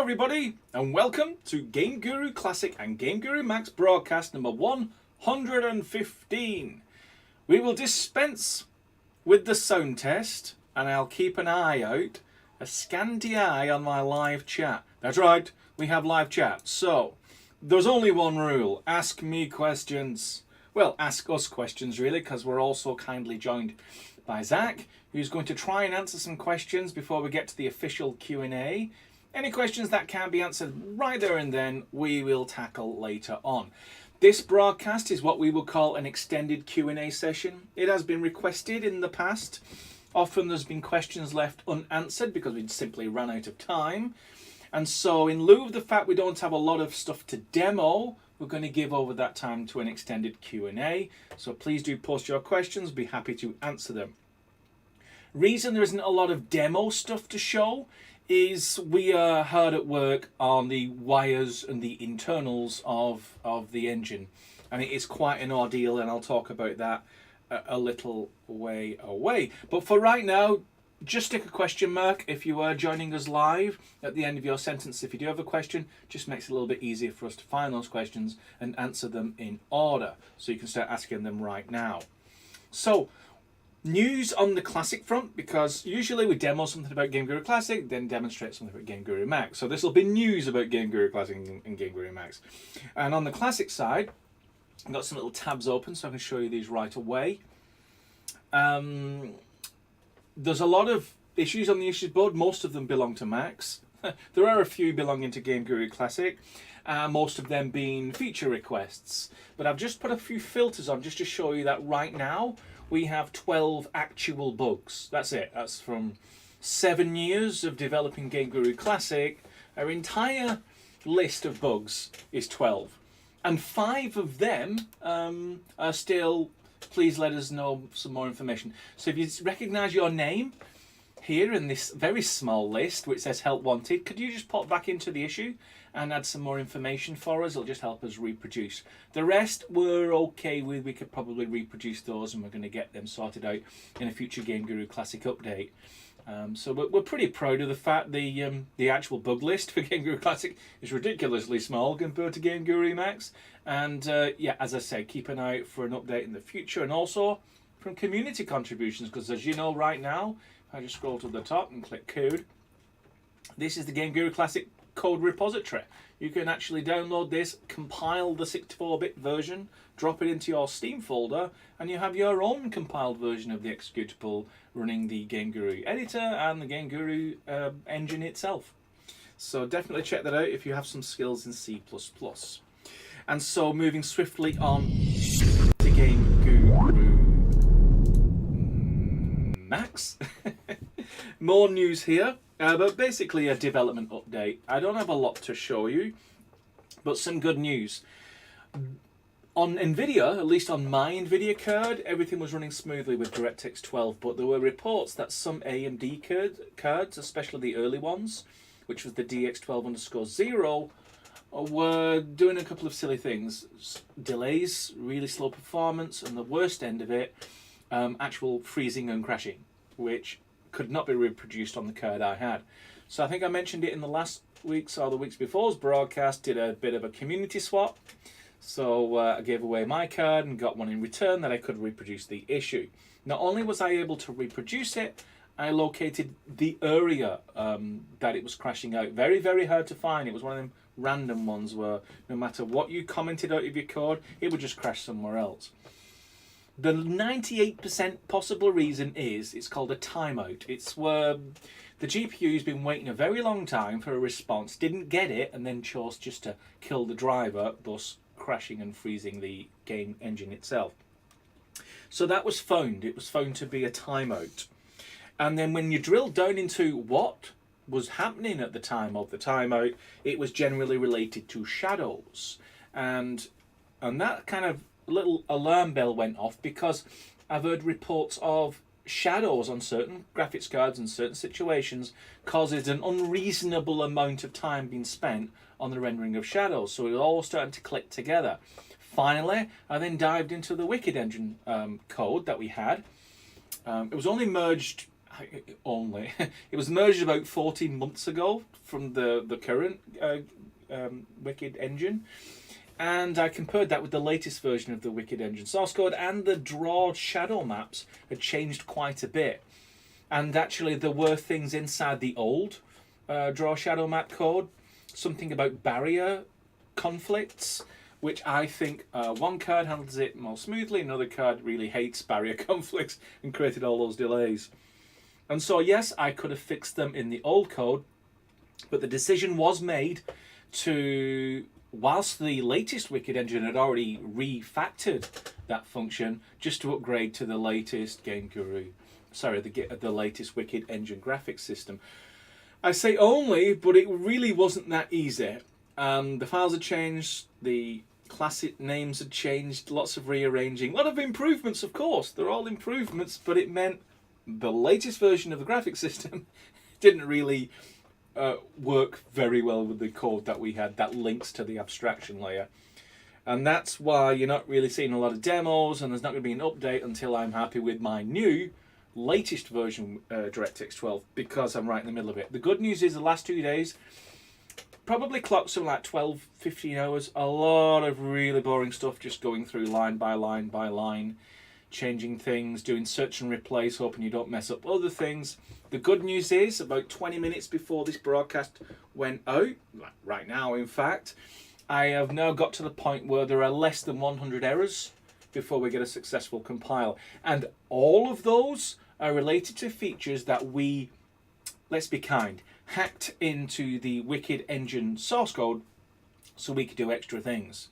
everybody, and welcome to GameGuru Classic and GameGuru Max broadcast number 115. We will dispense with the sound test, and I'll keep an eye out, a scanty eye on my live chat. That's right, we have live chat. So, there's only one rule: ask me questions. Well, ask us questions really, because we're also kindly joined by Zach, who's going to try and answer some questions before we get to the official Q&A. Any questions that can't be answered right there and then, we will tackle later on. This broadcast is what we will call an extended Q&A session. It has been requested in the past. Often there's been questions left unanswered because we'd simply run out of time. And so in lieu of the fact we don't have a lot of stuff to demo, we're going to give over that time to an extended Q&A. So please do post your questions, be happy to answer them. Reason there isn't a lot of demo stuff to show is we are hard at work on the wires and the internals of the engine. And it is quite an ordeal, and I'll talk about that a little way away. But for right now, just stick a question mark if you are joining us live at the end of your sentence. If you do have a question, just makes it a little bit easier for us to find those questions and answer them in order. So you can start asking them right now. So, news on the Classic front, because usually we demo something about GameGuru Classic, then demonstrate something about GameGuru Max. So this will be news about GameGuru Classic and GameGuru Max. And on the Classic side, I've got some little tabs open so I can show you these right away. There's a lot of issues on the issues board. Most of them belong to Max. There are a few belonging to GameGuru Classic, most of them being feature requests. But I've just put a few filters on just to show you that right now we have 12 actual bugs. That's it. That's from 7 years of developing GameGuru Classic. Our entire list of bugs is 12. And 5 of them are still, please let us know some more information. So if you recognise your name here in this very small list which says help wanted, could you just pop back into the issue and add some more information for us? It'll just help us reproduce. The rest we're okay with. We could probably reproduce those, and we're going to get them sorted out in a future GameGuru Classic update. So we're pretty proud of the fact the actual bug list for GameGuru Classic is ridiculously small compared to GameGuru Max. And yeah, as I say, keep an eye out for an update in the future, and also from community contributions, because as you know right now, if I just scroll to the top and click code, this is the GameGuru Classic code repository. You can actually download this, compile the 64-bit version, drop it into your Steam folder, and you have your own compiled version of the executable running the GameGuru editor and the GameGuru engine itself. So definitely check that out if you have some skills in C++. And so moving swiftly on to GameGuru Max. More news here. But basically a development update. I don't have a lot to show you, but some good news. On NVIDIA, at least on my NVIDIA card, everything was running smoothly with DirectX 12, but there were reports that some AMD cards, especially the early ones, which was the DX12_0, were doing a couple of silly things. Delays, really slow performance, and the worst end of it, actual freezing and crashing, which could not be reproduced on the card I had. So I think I mentioned it in the last week's or the weeks before's broadcast, did a bit of a community swap. So I gave away my card and got one in return that I could reproduce the issue. Not only was I able to reproduce it, I located the area that it was crashing out. Very, very hard to find. It was one of them random ones where no matter what you commented out of your code, it would just crash somewhere else. The 98% possible reason is it's called a timeout. It's where the GPU's been waiting a very long time for a response, didn't get it, and then chose just to kill the driver, thus crashing and freezing the game engine itself. So that was found. It was found to be a timeout. And then when you drill down into what was happening at the time of the timeout, it was generally related to shadows. And that kind of little alarm bell went off, because I've heard reports of shadows on certain graphics cards in certain situations causes an unreasonable amount of time being spent on the rendering of shadows. So it was all starting to click together. Finally, I then dived into the Wicked engine code that we had. It was only merged only. It was merged about 14 months ago from the current Wicked engine. And I compared that with the latest version of the Wicked engine source code, and the draw shadow maps had changed quite a bit. And actually there were things inside the old draw shadow map code, something about barrier conflicts, which I think one card handles it more smoothly, another card really hates barrier conflicts and created all those delays. And so yes, I could have fixed them in the old code, but the decision was made to, whilst the latest Wicked engine had already refactored that function, just to upgrade to the latest GameGuru, sorry, the latest Wicked engine graphics system. I say only, but it really wasn't that easy. The files had changed, the classic names had changed, lots of rearranging, a lot of improvements, of course. They're all improvements, but it meant the latest version of the graphics system didn't really work very well with the code that we had that links to the abstraction layer. And that's why you're not really seeing a lot of demos, and there's not going to be an update until I'm happy with my new latest version, DirectX 12, because I'm right in the middle of it. The good news is the last 2 days probably clocked something like 12-15 hours. A lot of really boring stuff, just going through line by line by line, changing things, doing search and replace, hoping you don't mess up other things. The good news is, about 20 minutes before this broadcast went out, like right now in fact, I have now got to the point where there are less than 100 errors before we get a successful compile. And all of those are related to features that we, let's be kind, hacked into the Wicked engine source code so we could do extra things.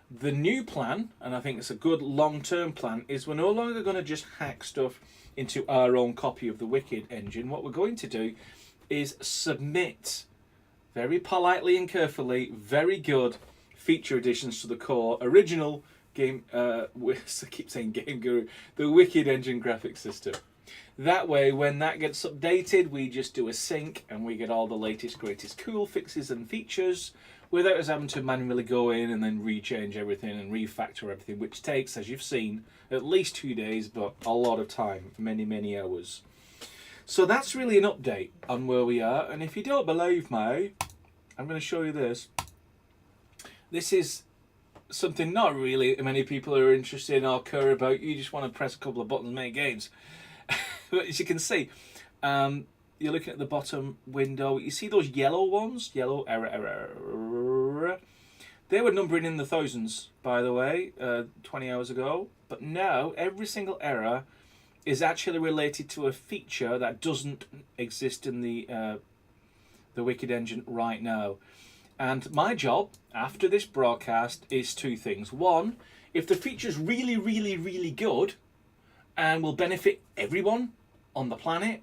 The new plan, and I think it's a good long-term plan, is we're no longer going to just hack stuff into our own copy of the Wicked engine. What we're going to do is submit, very politely and carefully, very good feature additions to the core original game, I keep saying GameGuru, the Wicked engine graphics system. That way, when that gets updated, we just do a sync and we get all the latest, greatest cool fixes and features without us having to manually go in and then rechange everything and refactor everything, which takes, as you've seen, at least 2 days, but a lot of time, many, many hours. So that's really an update on where we are. And if you don't believe me, I'm going to show you this. This is something not really many people are interested in or care about. You just want to press a couple of buttons and make games. But as you can see, you're looking at the bottom window. You see those yellow ones? Yellow, error. They were numbering in the thousands, by the way, 20 hours ago. But now, every single error is actually related to a feature that doesn't exist in the Wicked engine right now. And my job, after this broadcast, is 2 things. One, if the feature's really, really, really good and will benefit everyone on the planet,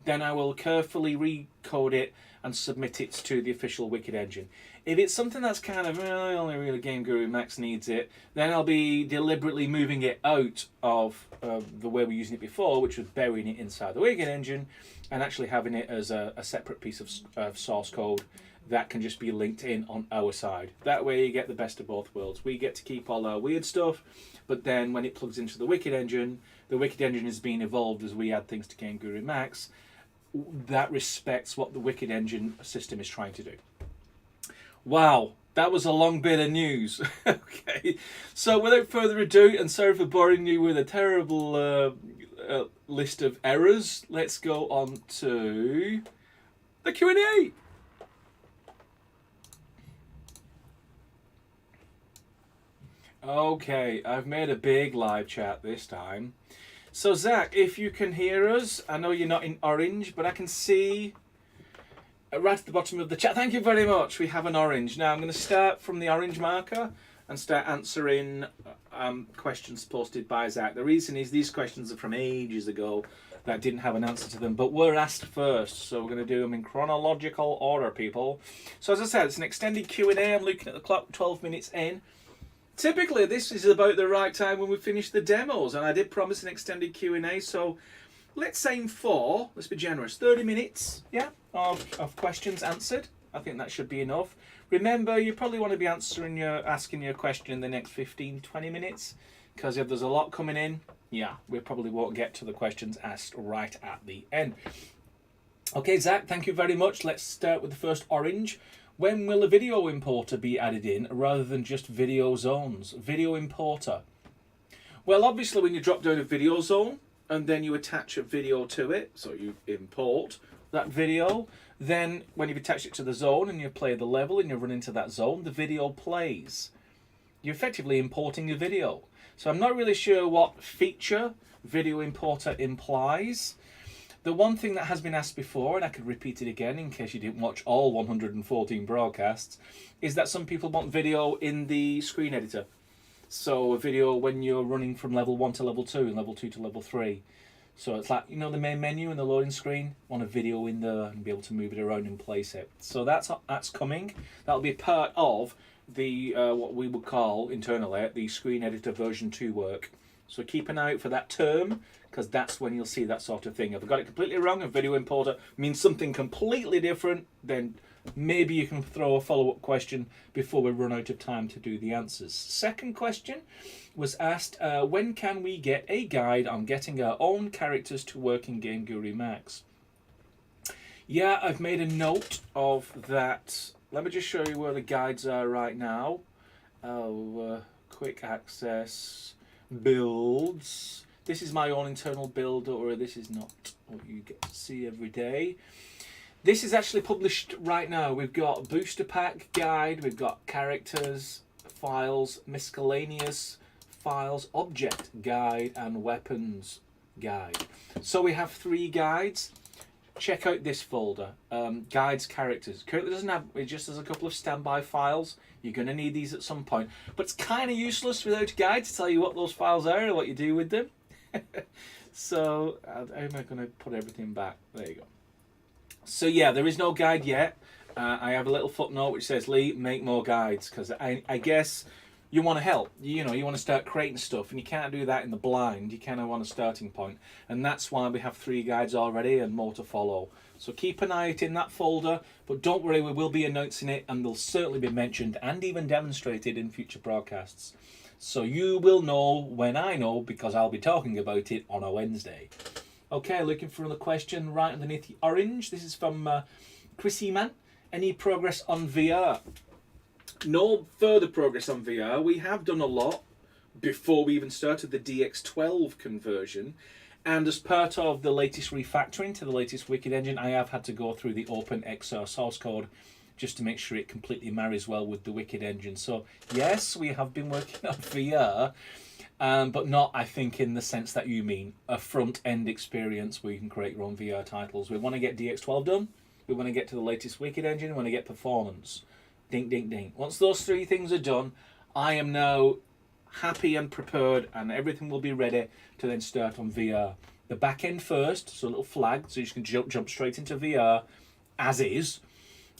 then I will carefully recode it and submit it to the official Wicked engine. If it's something that's kind of only really GameGuru Max needs it, then I'll be deliberately moving it out of the way we're using it before, which was burying it inside the Wicked engine and actually having it as a separate piece of source code that can just be linked in on our side. That way you get the best of both worlds. We get to keep all our weird stuff, but then when it plugs into the Wicked engine is being evolved as we add things to GameGuru Max. That respects what the Wicked engine system is trying to do. Wow, that was a long bit of news. Okay, so without further ado, and sorry for boring you with a terrible list of errors, let's go on to the Q&A. Okay, I've made a big live chat this time. So Zach, if you can hear us, I know you're not in orange, but I can see right at the bottom of the chat. Thank you very much. We have an orange. Now I'm going to start from the orange marker and start answering questions posted by Zach. The reason is these questions are from ages ago that didn't have an answer to them, but were asked first. So we're going to do them in chronological order, people. So as I said, it's an extended Q&A. I'm looking at the clock, 12 minutes in. Typically, this is about the right time when we finish the demos, and I did promise an extended Q&A, so let's aim for, let's be generous, 30 minutes, yeah, of questions answered. I think that should be enough. Remember, you probably want to be asking your question in the next 15-20 minutes, because if there's a lot coming in, Yeah, we probably won't get to the questions asked right at the end. Okay, Zach, thank you very much. Let's start with the first orange. When will a video importer be added in rather than just video zones? Video importer. Well, obviously when you drop down a video zone and then you attach a video to it, so you import that video, then when you've attached it to the zone and you play the level and you run into that zone, the video plays. You're effectively importing a video. So I'm not really sure what feature video importer implies. The one thing that has been asked before, and I could repeat it again in case you didn't watch all 114 broadcasts, is that some people want video in the screen editor. So a video when you're running from level 1 to level 2 and level 2 to level 3. So it's like, you know, the main menu and the loading screen, want a video in there and be able to move it around and place it. So that's coming. That'll be part of the what we would call internally the screen editor version 2 work. So keep an eye out for that term, because that's when you'll see that sort of thing. If I got it completely wrong, a video importer means something completely different, then maybe you can throw a follow-up question before we run out of time to do the answers. Second question was asked, when can we get a guide on getting our own characters to work in GameGuru Max? Yeah, I've made a note of that. Let me just show you where the guides are right now. Quick access, builds. This is my own internal build, or this is not what you get to see every day. This is actually published right now. We've got booster pack guide, we've got characters, files, miscellaneous files, object guide, and weapons guide. So we have 3 guides. Check out this folder, guides, characters. Currently doesn't have, it just has a couple of standby files. You're going to need these at some point. But it's kind of useless without a guide to tell you what those files are or what you do with them. So, how am I going to put everything back? There you go. So yeah, there is no guide yet. I have a little footnote which says, Lee, make more guides, because I guess you want to help. You know, you want to start creating stuff, and you can't do that in the blind. You kind of want a starting point, and that's why we have 3 guides already and more to follow. So keep an eye out in that folder, but don't worry, we will be announcing it, and they'll certainly be mentioned and even demonstrated in future broadcasts. So you will know when I know, because I'll be talking about it on a Wednesday. Okay, looking for another question right underneath the orange. This is from Chrissy Man. Any progress on VR? No further progress on VR. We have done a lot before we even started the DX12 conversion. And as part of the latest refactoring to the latest Wicked engine, I have had to go through the OpenXR source code just to make sure it completely marries well with the Wicked engine. So yes, we have been working on VR, but not, I think, in the sense that you mean, a front-end experience where you can create your own VR titles. We want to get DX12 done, we want to get to the latest Wicked engine, we want to get performance. Ding, ding, ding. Once those 3 things are done, I am now happy and prepared, and everything will be ready to then start on VR. The back end first, so a little flag, so you can jump straight into VR, as is.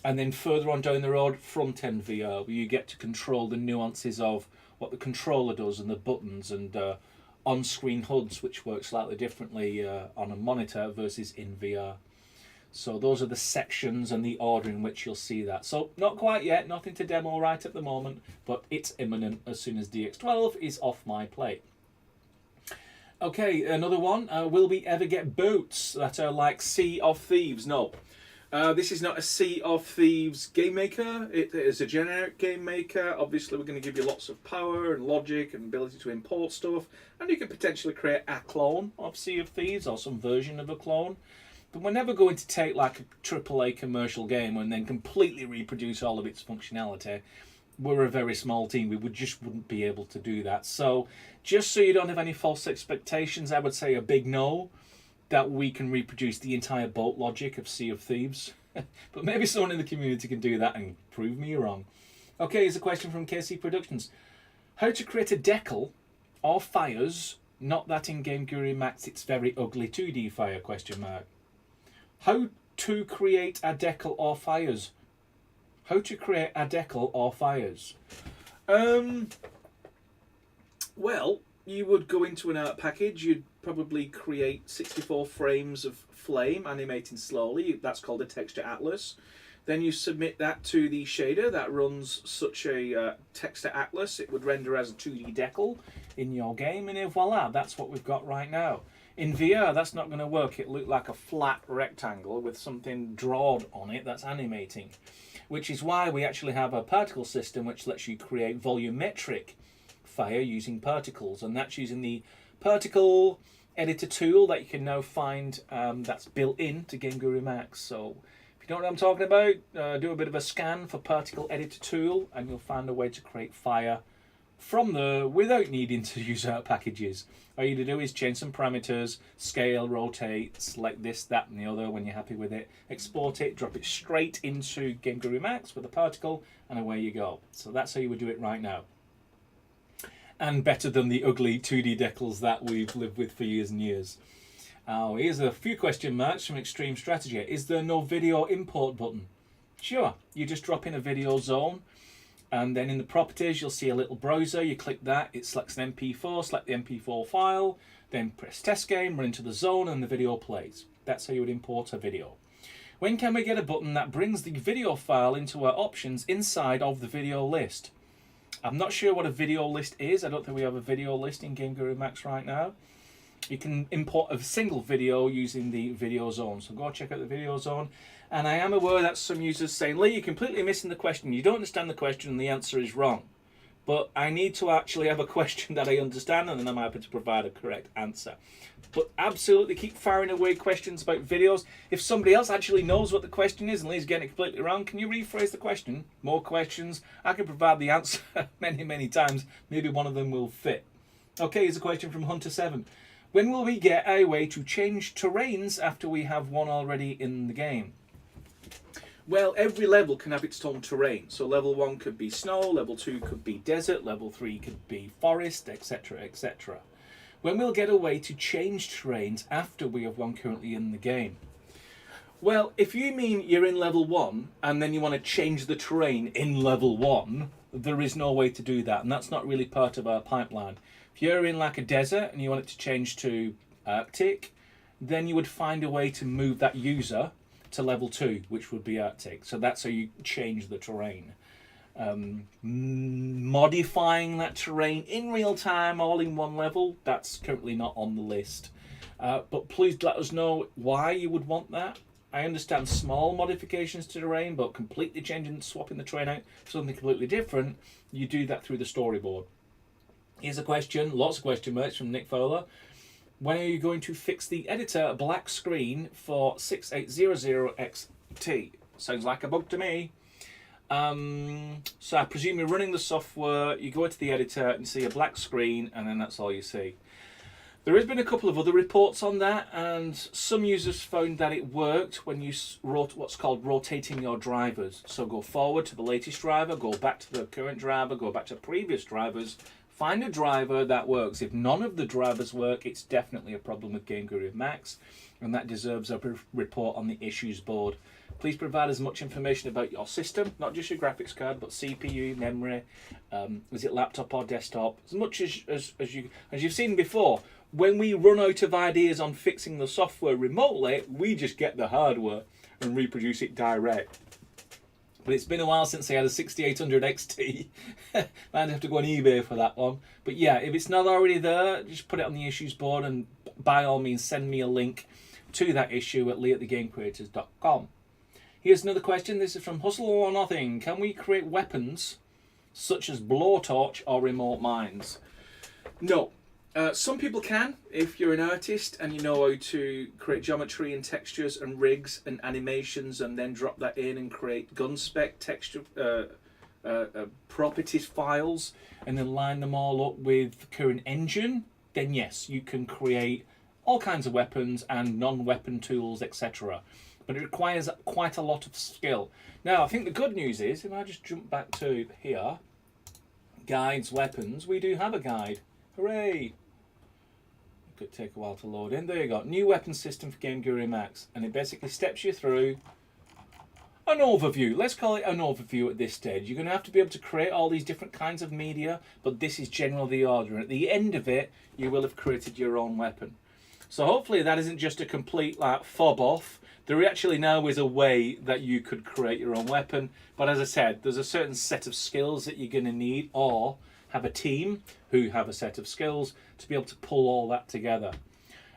And then further on down the road, front-end VR, where you get to control the nuances of what the controller does and the buttons and on-screen HUDs, which work slightly differently on a monitor versus in VR. So those are the sections and the order in which you'll see that. So not quite yet, nothing to demo right at the moment, but it's imminent as soon as DX12 is off my plate. Okay, another one. Will we ever get boots that are like Sea of Thieves? No. This is not a Sea of Thieves game maker. It is a generic game maker. Obviously, we're going to give you lots of power and logic and ability to import stuff. And you can potentially create a clone of Sea of Thieves or some version of a clone. But we're never going to take like a AAA commercial game and then completely reproduce all of its functionality. We're a very small team. We wouldn't be able to do that. So just so you don't have any false expectations, I would say a big no that we can reproduce the entire boat logic of Sea of Thieves. But maybe someone in the community can do that and prove me wrong. Okay, here's a question from KC Productions. How to create a decal or fires, not that in GameGuru Max it's very ugly 2D fire, question mark. How to create a decal or fires? How to create a decal or fires? Well, you would go into an art package, you'd probably create 64 frames of flame animating slowly. That's called a texture atlas. Then you submit that to the shader that runs such a texture atlas. It would render as a 2D decal in your game, and voila, that's what we've got right now. In VR, that's not going to work. It looked like a flat rectangle with something drawn on it that's animating, which is why we actually have a particle system which lets you create volumetric fire using particles, and that's using the particle editor tool that you can now find that's built in to GameGuru Max. So if you don't know what I'm talking about, do a bit of a scan for particle editor tool and you'll find a way to create fire from there without needing to use out packages. All you need to do is change some parameters, scale, rotate, select this, that and the other when you're happy with it, export it, drop it straight into GameGuru Max with a particle, and away you go. So that's how you would do it right now. And better than the ugly 2D decals that we've lived with for years and years. Here's a few question marks from Extreme Strategy. Is there no video import button? Sure, you just drop in a video zone, and then in the properties you'll see a little browser. You click that, it selects an MP4, select the MP4 file, then press test game, run into the zone, and the video plays. That's how you would import a video. When can we get a button that brings the video file into our options inside of the video list? I'm not sure what a video list is. I don't think we have a video list in GameGuru Max right now. You can import a single video using the video zone. So go check out the video zone. And I am aware that some users saying, Lee, you're completely missing the question. You don't understand the question and the answer is wrong. But I need to actually have a question that I understand, and then I'm happy to provide a correct answer. But absolutely keep firing away questions about videos. If somebody else actually knows what the question is and Lee's getting it completely wrong, can you rephrase the question? More questions. I can provide the answer many, many times. Maybe one of them will fit. Okay, here's a question from Hunter7. When will we get a way to change terrains after we have one already in the game? Well, every level can have its own terrain. So level 1 could be snow, level 2 could be desert, level 3 could be forest, etc, etc. When we'll get a way to change terrains after we have one currently in the game? Well, if you mean you're in level 1 and then you want to change the terrain in level 1, there is no way to do that, and that's not really part of our pipeline. If you're in like a desert and you want it to change to Arctic, then you would find a way to move that user to level 2, which would be Arctic. So that's how you change the terrain. Modifying that terrain in real time, all in one level, that's currently not on the list. But please let us know why you would want that. I understand small modifications to terrain, but completely changing, swapping the terrain out for something completely different, you do that through the storyboard. Here's a question, lots of question marks from Nick Fowler. When are you going to fix the editor black screen for 6800XT? Sounds like a bug to me. So I presume you're running the software, you go into the editor and see a black screen, and then that's all you see. There has been a couple of other reports on that, and some users found that it worked when you wrote what's called rotating your drivers. So go forward to the latest driver, go back to the current driver, go back to previous drivers, find a driver that works. If none of the drivers work, it's definitely a problem with GameGuru Max, and that deserves a report on the issues board. Please provide as much information about your system, not just your graphics card, but CPU, memory, is it laptop or desktop, as much as you've seen before. When we run out of ideas on fixing the software remotely, we just get the hardware and reproduce it direct. But it's been a while since I had a 6800 XT. I'd have to go on eBay for that one. But yeah, if it's not already there, just put it on the issues board, and by all means send me a link to that issue at lee@thegamecreators.com. Here's another question. This is from Hustle or Nothing. Can we create weapons such as blowtorch or remote mines? No. Some people can, if you're an artist and you know how to create geometry and textures and rigs and animations, and then drop that in and create gun spec texture properties files, and then line them all up with the current engine, then yes, you can create all kinds of weapons and non-weapon tools, etc. But it requires quite a lot of skill. Now, I think the good news is, if I just jump back to here, guides, weapons, we do have a guide. Hooray! Could take a while to load in. There you go. New weapon system for GameGuru Max, and it basically steps you through an overview. Let's call it an overview at this stage. You're going to have to be able to create all these different kinds of media, but this is generally the order. And at the end of it, you will have created your own weapon. So hopefully that isn't just a complete fob off. There actually now is a way that you could create your own weapon, but as I said, there's a certain set of skills that you're going to need, or have a team who have a set of skills to be able to pull all that together.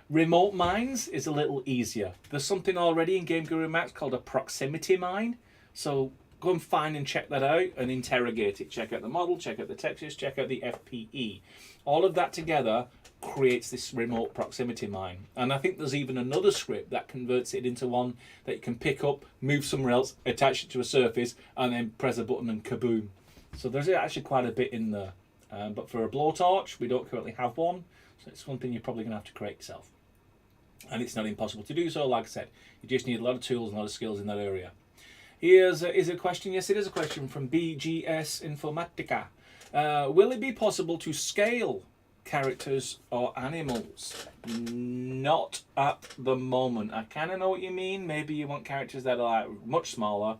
Remote mines is a little easier. There's something already in GameGuru Max called a proximity mine, so go and find and check that out and interrogate it. Check out the model, check out the textures, check out the FPE. All of that together creates this remote proximity mine. And I think there's even another script that converts it into one that you can pick up, move somewhere else, attach it to a surface, and then press a button and kaboom. So there's actually quite a bit in there. But for a blowtorch, we don't currently have one. So it's one thing you're probably going to have to create yourself. And it's not impossible to do so, like I said. You just need a lot of tools and a lot of skills in that area. Is it a question? Yes, it is a question from BGS Informatica. Will it be possible to scale characters or animals? Not at the moment. I kind of know what you mean. Maybe you want characters that are like much smaller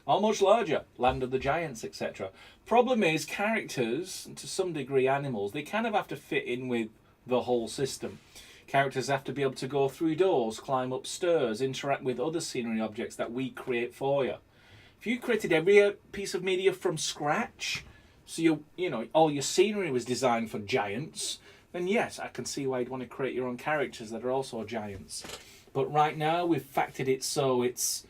or much larger, Land of the Giants, etc. Problem is, characters, to some degree animals, they kind of have to fit in with the whole system. Characters have to be able to go through doors, climb up stairs, interact with other scenery objects that we create for you. If you created every piece of media from scratch, so you know all your scenery was designed for giants, then yes, I can see why you'd want to create your own characters that are also giants. But right now we've factored it so it's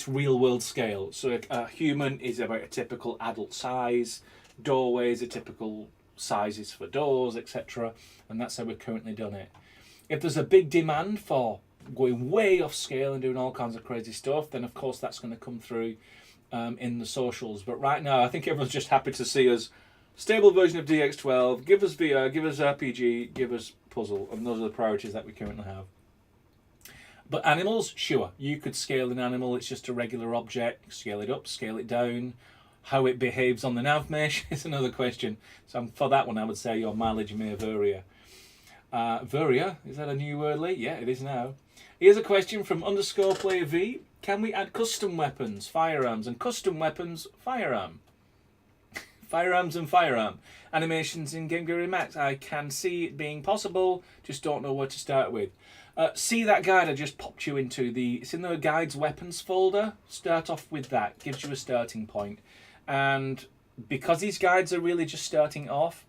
real world scale. So a human is about a typical adult size, doorways are typical sizes for doors, etc. And that's how we've currently done it. If there's a big demand for going way off scale and doing all kinds of crazy stuff, then of course that's going to come through in the socials. But right now I think everyone's just happy to see us stable version of DX12, give us VR, give us RPG, give us puzzle, and those are the priorities that we currently have. But animals, sure, you could scale an animal. It's just a regular object. Scale it up, scale it down. How it behaves on the nav mesh is another question. So for that one, I would say your mileage may vary. Varia, is that a new word, Lee? Yeah, it is now. Here's a question from _player_V. Can we add custom weapons, firearms, and custom weapons, firearm? Firearms and firearm. Animations in GameGuru Max. I can see it being possible, just don't know where to start with. See that guide I just popped you into? It's in the guides weapons folder. Start off with that. Gives you a starting point. And because these guides are really just starting off,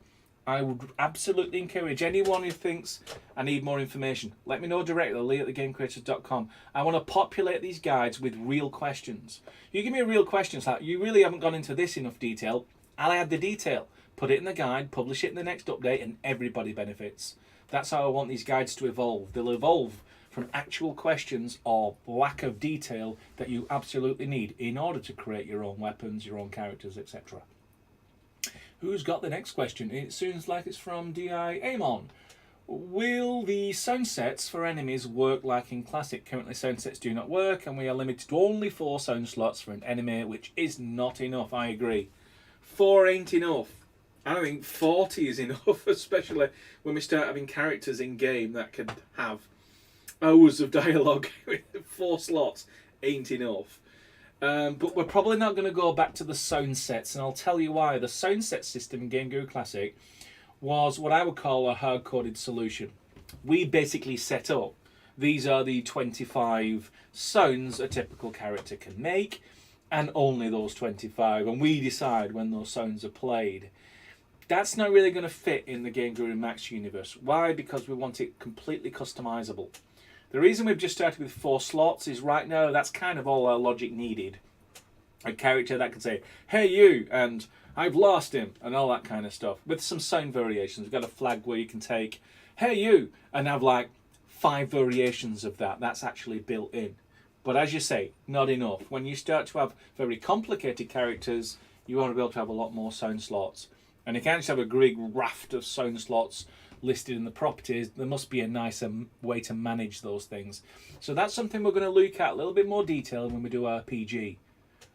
I would absolutely encourage anyone who thinks I need more information. Let me know directly, lee@thegamecreators.com. I want to populate these guides with real questions. You give me a real question, it's like, you really haven't gone into this enough detail. I'll add the detail. Put it in the guide, publish it in the next update, and everybody benefits. That's how I want these guides to evolve. They'll evolve from actual questions or lack of detail that you absolutely need in order to create your own weapons, your own characters, etc. Who's got the next question? It seems like it's from DI Amon. Will the sound sets for enemies work like in Classic? Currently sound sets do not work and we are limited to only 4 sound slots for an enemy, which is not enough. I agree. 4 ain't enough. I think 40 is enough, especially when we start having characters in game that can have hours of dialogue. 4 slots ain't enough. But we're probably not going to go back to the sound sets, and I'll tell you why. The sound set system in GameGuru Classic was what I would call a hard-coded solution. We basically set up, these are the 25 sounds a typical character can make, and only those 25, and we decide when those sounds are played. That's not really going to fit in the GameGuru Max universe. Why? Because we want it completely customizable. The reason we've just started with 4 slots is right now that's kind of all our logic needed. A character that can say, hey you, and I've lost him, and all that kind of stuff. With some sound variations. We've got a flag where you can take, hey you, and have like 5 variations of that. That's actually built in. But as you say, not enough. When you start to have very complicated characters, you want to be able to have a lot more sound slots. And you can't just have a big raft of sound slots listed in the properties. There must be a nicer way to manage those things. So that's something we're going to look at a little bit more detail when we do RPG.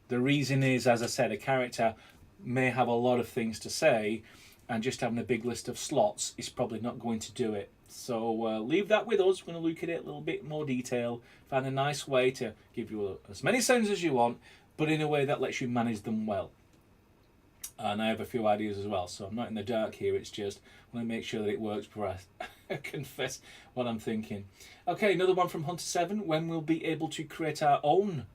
The reason is, as I said, a character may have a lot of things to say, and just having a big list of slots is probably not going to do it. So leave that with us. We're going to look at it a little bit more detail, find a nice way to give you as many sounds as you want, but in a way that lets you manage them well. And I have a few ideas as well, so I'm not in the dark here. It's just I want to make sure that it works before I confess what I'm thinking. Okay, another one from Hunter7. When we'll be able to create our own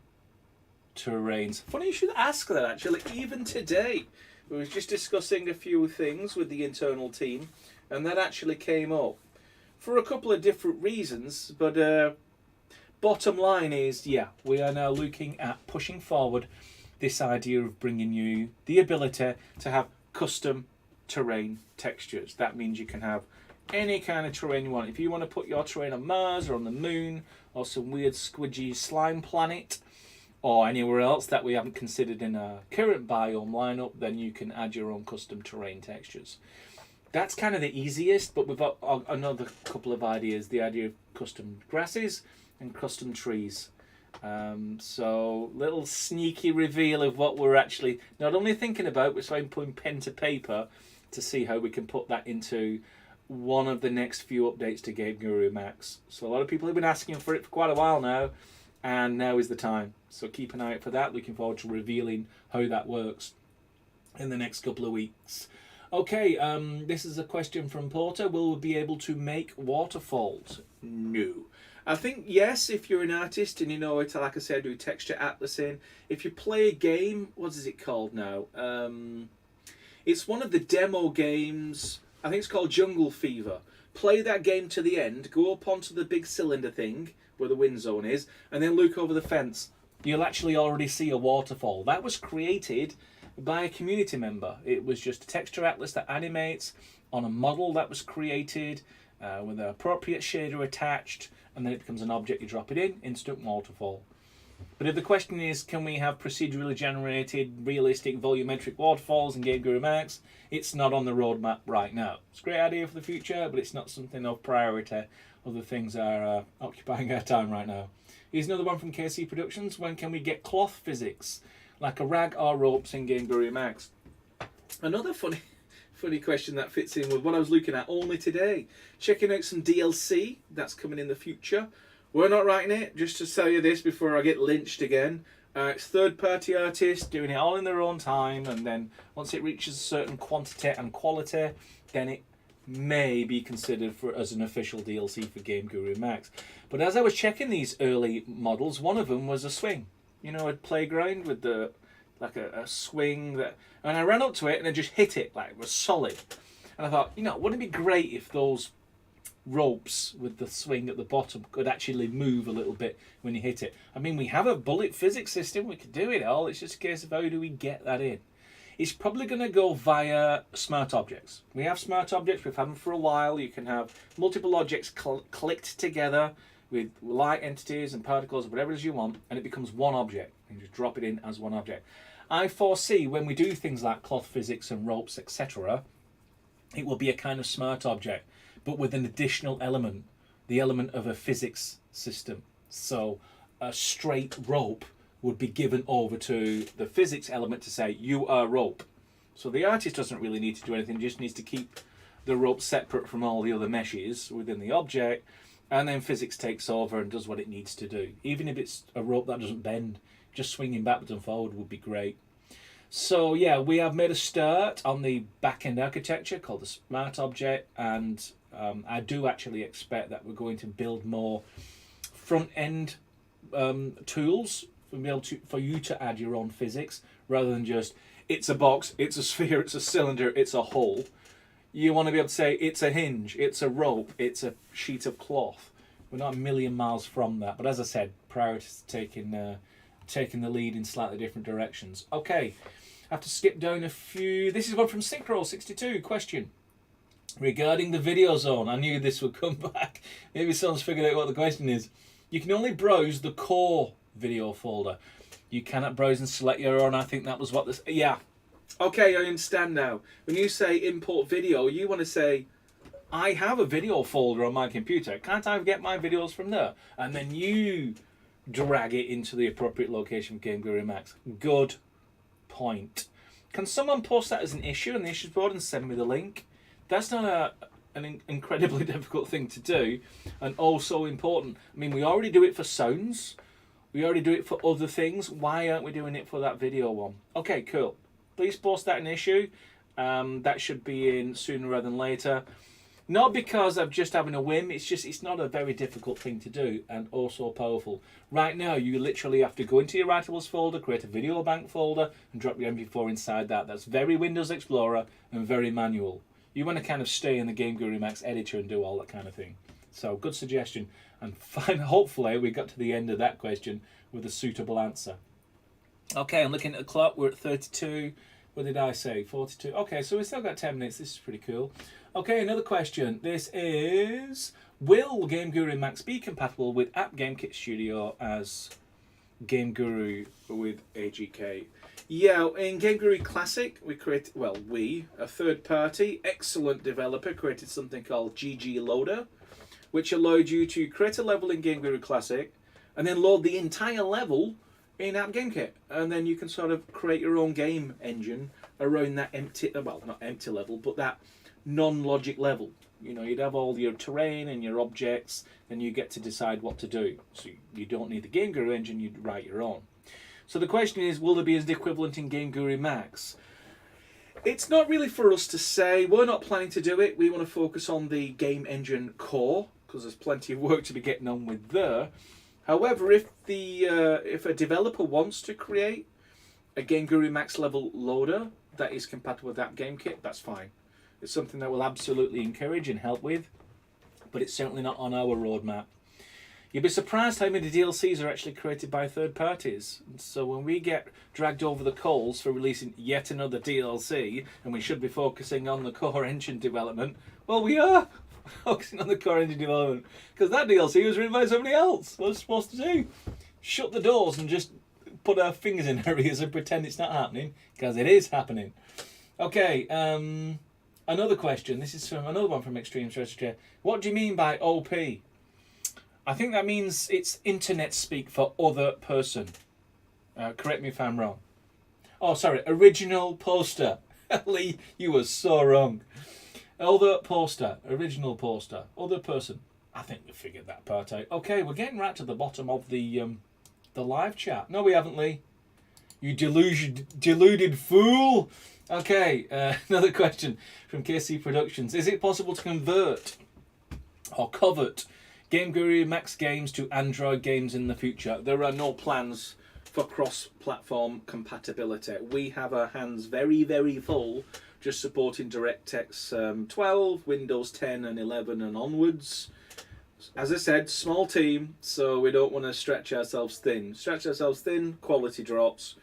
terrains? Funny you should ask that, actually. Even today, we was just discussing a few things with the internal team, and that actually came up for a couple of different reasons. But bottom line is, yeah, we are now looking at pushing forward this idea of bringing you the ability to have custom terrain textures. That means you can have any kind of terrain you want. If you want to put your terrain on Mars or on the Moon or some weird squidgy slime planet or anywhere else that we haven't considered in our current biome lineup, then you can add your own custom terrain textures. That's kind of the easiest, but we've got another couple of ideas. The idea of custom grasses and custom trees. So little sneaky reveal of what we're actually not only thinking about, but I'm putting pen to paper to see how we can put that into one of the next few updates to GameGuru Max. So a lot of people have been asking for it for quite a while now, and now is the time. So keep an eye out for that. Looking forward to revealing how that works in the next couple of weeks. Okay, this is a question from Porter. Will we be able to make waterfalls? No. I think yes, if you're an artist and you know how to, like I said, do texture atlasing. If you play a game, what is it called now? It's one of the demo games. I think it's called Jungle Fever. Play that game to the end, go up onto the big cylinder thing where the wind zone is, and then look over the fence. You'll actually already see a waterfall. That was created by a community member. It was just a texture atlas that animates on a model that was created with an appropriate shader attached, and then it becomes an object. You drop it in, instant waterfall. But if the question is, can we have procedurally generated, realistic, volumetric waterfalls in GameGuru Max? It's not on the roadmap right now. It's a great idea for the future, but it's not something of priority. Other things are occupying our time right now. Here's another one from KC Productions. When can we get cloth physics, like a rag or ropes in GameGuru Max? Another funny question that fits in with what I was looking at only today. Checking out some DLC that's coming in the future. We're not writing it, just to tell you this before I get lynched again. It's third-party artists doing it all in their own time, and then once it reaches a certain quantity and quality, then it may be considered as an official DLC for GameGuru Max. But as I was checking these early models, one of them was a swing. You know, a playground with the a swing that, and I ran up to it and I just hit it like it was solid. And I thought, you know, wouldn't it be great if those ropes with the swing at the bottom could actually move a little bit when you hit it? I mean, we have a bullet physics system, we could do it all. It's just a case of how do we get that in? It's probably going to go via smart objects. We have smart objects, we've had them for a while. You can have multiple objects clicked together with light entities and particles, whatever it is you want, and it becomes one object. You just drop it in as one object. I foresee when we do things like cloth physics and ropes, etc., it will be a kind of smart object, but with an additional element, the element of a physics system. So a straight rope would be given over to the physics element to say, you are rope. So the artist doesn't really need to do anything, just needs to keep the rope separate from all the other meshes within the object, and then physics takes over and does what it needs to do. Even if it's a rope that doesn't bend, just swinging backwards and forward would be great. So yeah, we have made a start on the back-end architecture called the smart object, and I do actually expect that we're going to build more front-end tools for you to add your own physics, rather than just, it's a box, it's a sphere, it's a cylinder, it's a hole. You want to be able to say, it's a hinge, it's a rope, it's a sheet of cloth. We're not a million miles from that, but as I said, priorities taking the lead in slightly different directions. Okay, I have to skip down a few. This is one from Synchro62. Question regarding the video zone. I knew this would come back. Maybe someone's figured out what the question is. You can only browse the core video folder. You cannot browse and select your own. I think that was what this. Yeah. Okay, I understand now. When you say import video, you want to say, I have a video folder on my computer. Can't I get my videos from there? And then you drag it into the appropriate location for GameGuru Max. Good point. Can someone post that as an issue on the issues board and send me the link? That's not an incredibly difficult thing to do, and also important. I mean, we already do it for sounds. We already do it for other things. Why aren't we doing it for that video one? Okay, cool. please post that in issue. That should be in sooner rather than later. Not because I'm just having a whim, it's just it's not a very difficult thing to do and also powerful. Right now, you literally have to go into your writables folder, create a video bank folder, and drop your MP4 inside that. That's very Windows Explorer and very manual. You want to kind of stay in the GameGuru Max editor and do all that kind of thing. So, good suggestion. And hopefully, we got to the end of that question with a suitable answer. Okay, I'm looking at the clock. We're at 32. What did I say? 42. Okay, so we've still got 10 minutes. This is pretty cool. Okay, another question. This is, will GameGuru Max be compatible with App GameKit Studio as GameGuru with AGK? Yeah, in GameGuru Classic, a third-party, excellent developer, created something called GG Loader, which allowed you to create a level in GameGuru Classic and then load the entire level in App GameKit, and then you can sort of create your own game engine around that empty, well, not empty level, but that non-logic level. You know, you'd have all your terrain and your objects, and you get to decide what to do. So you don't need the GameGuru engine, you'd write your own. So the question is, will there be an equivalent in GameGuru Max? It's not really for us to say. We're not planning to do it. We want to focus on the game engine core, because there's plenty of work to be getting on with there. However, if a developer wants to create a GameGuru Max level loader that is compatible with that GameKit, that's fine. It's something that we'll absolutely encourage and help with, but it's certainly not on our roadmap. You'll be surprised how many DLCs are actually created by third parties. So when we get dragged over the coals for releasing yet another DLC, and we should be focusing on the core engine development, well, we are focusing on the core engine development, because that DLC was written by somebody else. What was supposed to do? Shut the doors and just put our fingers in our ears and pretend it's not happening, because it is happening. Okay, another question. This is from another one from Extreme Strategy. What do you mean by OP? I think that means it's internet speak for other person. Correct me if I'm wrong. Oh, sorry, original poster. Lee, you were so wrong. Other poster, original poster, other person. I think we figured that part out. Okay, we're getting right to the bottom of the live chat. No, we haven't, Lee. You deluded fool. Okay, another question from KC Productions. Is it possible to convert or covet GameGuru Max games to Android games in the future? There are no plans for cross-platform compatibility. We have our hands very, very full just supporting DirectX 12, Windows 10 and 11 and onwards. As I said, small team, so we don't want to stretch ourselves thin. Stretch ourselves thin, quality drops,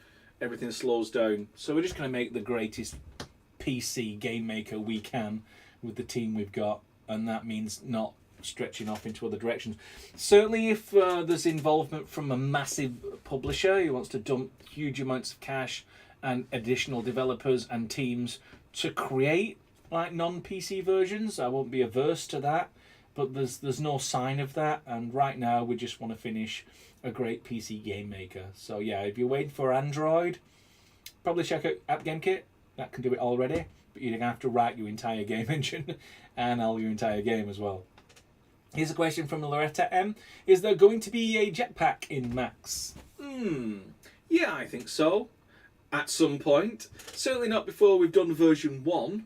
everything slows down. So we're just going to make the greatest PC game maker we can with the team we've got, and that means not stretching off into other directions. Certainly if there's involvement from a massive publisher who wants to dump huge amounts of cash and additional developers and teams to create like non-PC versions, I won't be averse to that, but there's no sign of that, and right now we just want to finish a great PC game maker. So yeah, if you're waiting for Android, probably check out App GameKit. That can do it already, but you're going to have to write your entire game engine and all your entire game as well. Here's a question from Loretta M. Is there going to be a Jetpack in Max? Yeah, I think so. At some point. Certainly not before we've done version 1.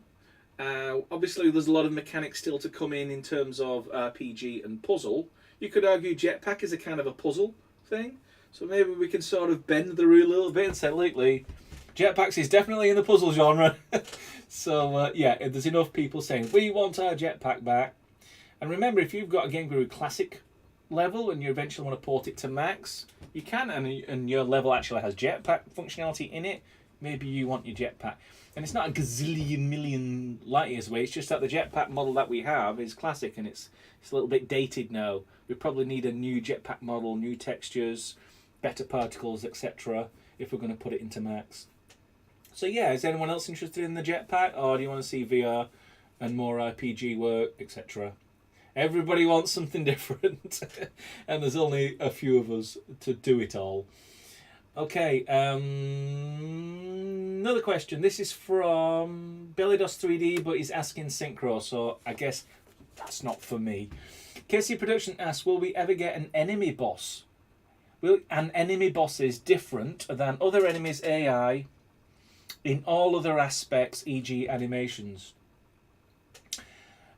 Obviously, there's a lot of mechanics still to come in terms of RPG and puzzle. You could argue Jetpack is a kind of a puzzle thing. So maybe we can sort of bend the rule a little bit and say, look, Lee, Jetpacks is definitely in the puzzle genre. So, yeah, if there's enough people saying, we want our Jetpack back. And remember, if you've got a GameGuru Classic level and you eventually want to port it to Max, you can, and your level actually has Jetpack functionality in it, maybe you want your Jetpack. And it's not a gazillion million light years away, it's just that the Jetpack model that we have is Classic, and it's a little bit dated now. We probably need a new Jetpack model, new textures, better particles, etc., if we're going to put it into Max. So yeah, is anyone else interested in the Jetpack, or do you want to see VR and more RPG work, etc.? Everybody wants something different, and there's only a few of us to do it all. Okay, another question. This is from BellyDos3D, but he's asking Synchro, so I guess that's not for me. KC Production asks, will we ever get an enemy boss? Will an enemy boss is different than other enemies' AI in all other aspects, e.g. animations.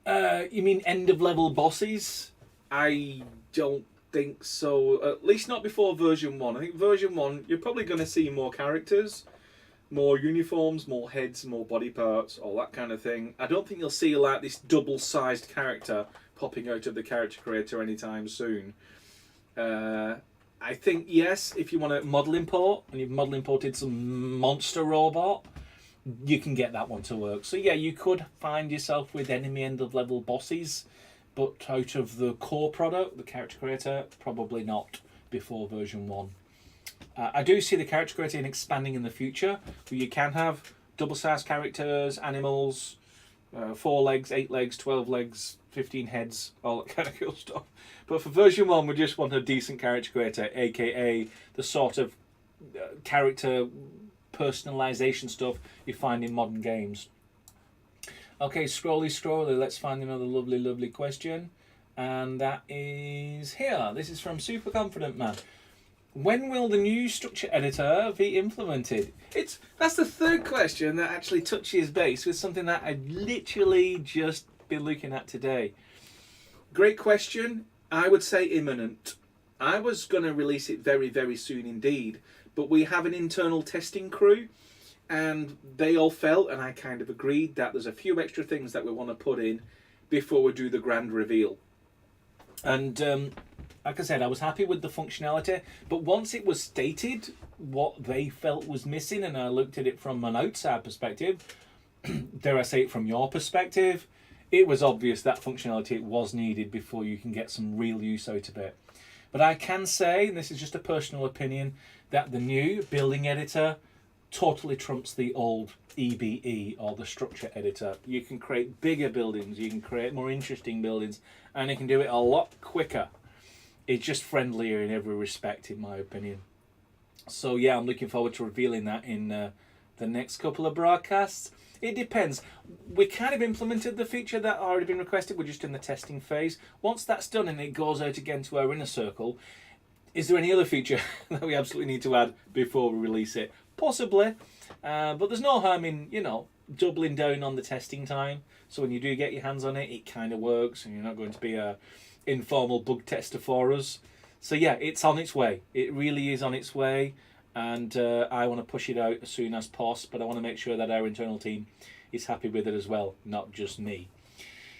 You mean end of level bosses? I don't think so. At least not before version 1. I think version 1, you're probably going to see more characters, more uniforms, more heads, more body parts, all that kind of thing. I don't think you'll see like this double-sized character popping out of the character creator anytime soon. I think, yes, if you want to model import, and you've model imported some monster robot, you can get that one to work. So yeah, you could find yourself with enemy end of level bosses, but out of the core product, the character creator, probably not before version 1. I do see the character creator expanding in the future, where you can have double-sized characters, animals, 4 legs, 8 legs, 12 legs, 15 heads, all that kind of cool stuff. But for version 1, we just want a decent character creator, aka the sort of character personalization stuff you find in modern games. Okay, scrolly, let's find another lovely question. And that is here. This is from Super Confident Man. When will the new structure editor be implemented? That's the third question that actually touches base with something that I've literally just been looking at today. Great question. I would say imminent. I was going to release it very soon indeed, but we have an internal testing crew and they all felt, and I kind of agreed, that there's a few extra things that we want to put in before we do the grand reveal. And like I said, I was happy with the functionality, but once it was stated what they felt was missing, and I looked at it from an outside perspective, dare I say it from your perspective, it was obvious that functionality was needed before you can get some real use out of it. But I can say, and this is just a personal opinion, that the new building editor totally trumps the old EBE or the structure editor. You can create bigger buildings, you can create more interesting buildings, and you can do it a lot quicker. It's just friendlier in every respect, in my opinion. So yeah, I'm looking forward to revealing that in the next couple of broadcasts. It depends. We kind of implemented the feature that already been requested. We're just in the testing phase. Once that's done and it goes out again to our inner circle, is there any other feature that we absolutely need to add before we release it? Possibly. But there's no harm in, doubling down on the testing time. So when you do get your hands on it, it kind of works and you're not going to be a informal bug tester for us. So yeah, it's on its way. It really is on its way. And I want to push it out as soon as possible, but I want to make sure that our internal team is happy with it as well, not just me.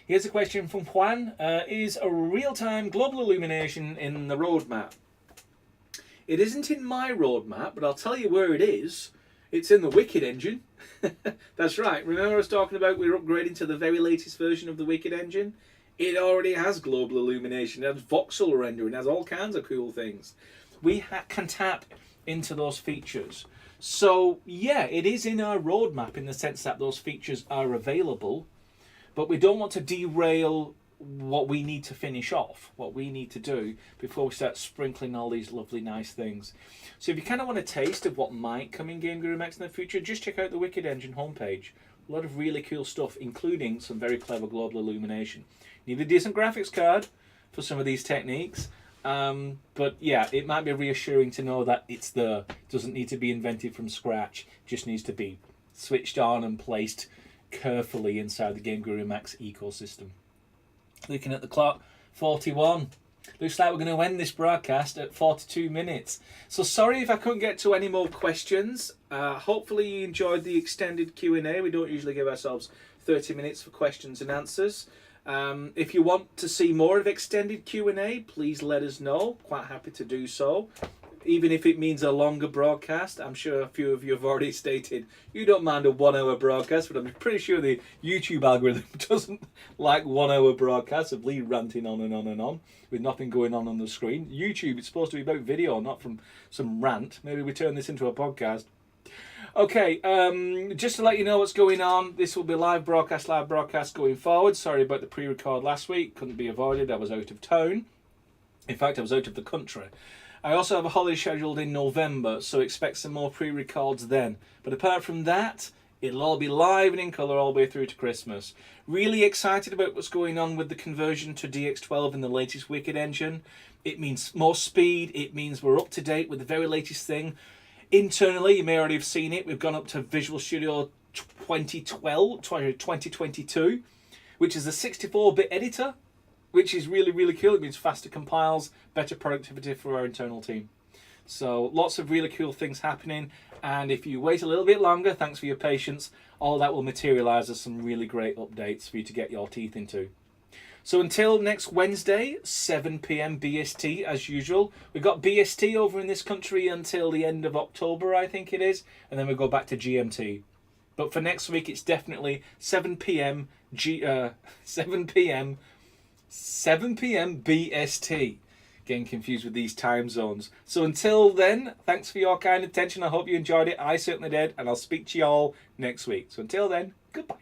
Here's a question from Juan. Is a real-time global illumination in the roadmap? It isn't in my roadmap, but I'll tell you where it is. It's in the Wicked engine. That's right. Remember I was talking about we're upgrading to the very latest version of the Wicked engine? It already has global illumination. It has voxel rendering. It has all kinds of cool things. We can tap into those features. So yeah, it is in our roadmap in the sense that those features are available, but we don't want to derail what we need to finish off, what we need to do before we start sprinkling all these lovely nice things. So if you kind of want a taste of what might come in GameGuru Max in the future, just check out the Wicked Engine homepage. A lot of really cool stuff, including some very clever global illumination. Need a decent graphics card for some of these techniques. But yeah, it might be reassuring to know that it's there. It doesn't need to be invented from scratch. It just needs to be switched on and placed carefully inside the GameGuru Max ecosystem. Looking at the clock, 41. Looks like we're going to end this broadcast at 42 minutes. So sorry if I couldn't get to any more questions. Hopefully you enjoyed the extended Q&A. We don't usually give ourselves 30 minutes for questions and answers. If you want to see more of extended Q&A, please let us know. Quite happy to do so. Even if it means a longer broadcast. I'm sure a few of you have already stated you don't mind a 1 hour broadcast, but I'm pretty sure the YouTube algorithm doesn't like 1 hour broadcasts of Lee ranting on and on and on with nothing going on the screen. YouTube, it's supposed to be about video, not from some rant. Maybe we turn this into a podcast. Okay, just to let you know what's going on, this will be live broadcast going forward. Sorry about the pre-record last week, couldn't be avoided, I was out of town. In fact, I was out of the country. I also have a holiday scheduled in November, so expect some more pre-records then. But apart from that, it'll all be live and in colour all the way through to Christmas. Really excited about what's going on with the conversion to DX12 in the latest Wicked engine. It means more speed, it means we're up to date with the very latest thing. Internally, you may already have seen it. We've gone up to Visual Studio 2022, which is a 64-bit editor, which is really, really cool. It means faster compiles, better productivity for our internal team. So lots of really cool things happening. And if you wait a little bit longer, thanks for your patience, all that will materialize as some really great updates for you to get your teeth into. So until next Wednesday, 7 p.m. BST as usual. We've got BST over in this country until the end of October, I think it is. And then we go back to GMT. But for next week, it's definitely 7 p.m. BST. Getting confused with these time zones. So until then, thanks for your kind attention. I hope you enjoyed it. I certainly did. And I'll speak to you all next week. So until then, goodbye.